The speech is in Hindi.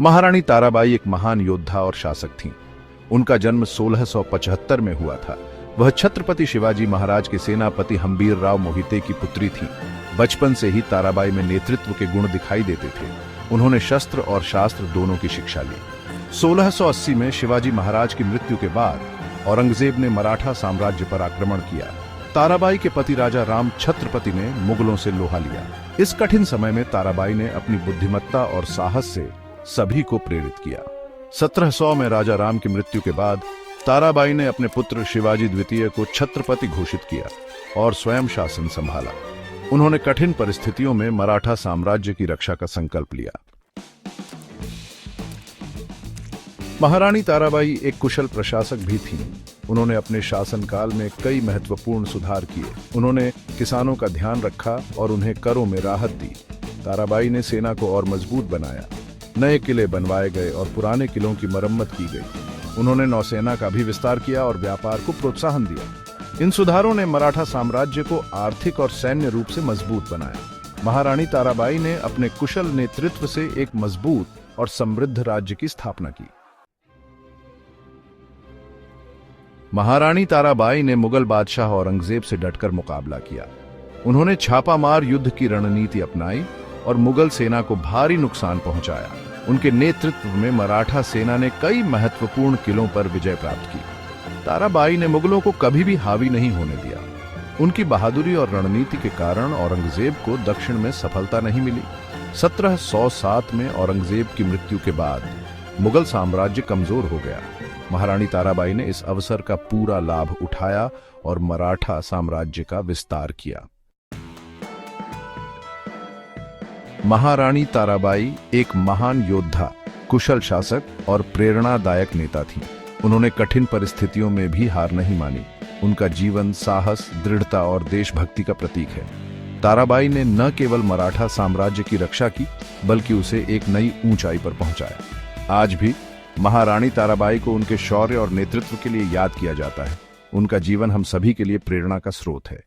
महारानी ताराबाई एक महान योद्धा और शासक थीं। उनका जन्म 1675 में हुआ था। वह छत्रपति शिवाजी महाराज के सेनापति हंबीरराव मोहिते की पुत्री थीं। बचपन से ही ताराबाई में नेतृत्व के गुण दिखाई देते थे। उन्होंने शस्त्र और शास्त्र दोनों की शिक्षा ली। 1680 में शिवाजी महाराज की मृत्यु के बाद औरंगजेब ने मराठा साम्राज्य पर आक्रमण किया। ताराबाई के पति राजा राम छत्रपति ने मुगलों से लोहा लिया। इस कठिन समय में ताराबाई ने अपनी बुद्धिमत्ता और साहस से सभी को प्रेरित किया। 1700 में राजा राम की मृत्यु के बाद ताराबाई ने अपने पुत्र शिवाजी द्वितीय को छत्रपति घोषित किया और स्वयं शासन संभाला। उन्होंने कठिन परिस्थितियों में मराठा साम्राज्य की रक्षा का संकल्प लिया। महारानी ताराबाई एक कुशल प्रशासक भी थीं। उन्होंने अपने शासनकाल में कई महत्वपूर्ण सुधार किए। उन्होंने किसानों का ध्यान रखा और उन्हें करों में राहत दी। ताराबाई ने सेना को और मजबूत बनाया। नए किले बनवाए गए और पुराने किलों की मरम्मत की गई। उन्होंने नौसेना का भी विस्तार किया और व्यापार को प्रोत्साहन दिया। इन सुधारों ने मराठा साम्राज्य को आर्थिक और सैन्य रूप से मजबूत बनाया। महारानी ताराबाई ने अपने कुशल नेतृत्व से एक मजबूत और समृद्ध राज्य की स्थापना की। महारानी ताराबाई ने मुगल बादशाह औरंगजेब से डटकर मुकाबला किया। उन्होंने छापामार युद्ध की रणनीति अपनाई और मुगल सेना को भारी नुकसान पहुंचाया। उनके नेतृत्व में मराठा सेना ने कई महत्वपूर्ण किलों पर विजय प्राप्त की। ताराबाई ने मुगलों को कभी भी हावी नहीं होने दिया। उनकी बहादुरी और रणनीति के कारण औरंगजेब को दक्षिण में सफलता नहीं मिली। 1707 में औरंगजेब की मृत्यु के बाद मुगल साम्राज्य कमजोर हो गया। महारानी ताराबाई ने इस अवसर का पूरा लाभ उठाया और मराठा साम्राज्य का विस्तार किया। महारानी ताराबाई एक महान योद्धा, कुशल शासक और प्रेरणादायक नेता थीं। उन्होंने कठिन परिस्थितियों में भी हार नहीं मानी। उनका जीवन साहस, दृढ़ता और देशभक्ति का प्रतीक है। ताराबाई ने न केवल मराठा साम्राज्य की रक्षा की, बल्कि उसे एक नई ऊंचाई पर पहुंचाया। आज भी महारानी ताराबाई को उनके शौर्य और नेतृत्व के लिए याद किया जाता है। उनका जीवन हम सभी के लिए प्रेरणा का स्रोत है।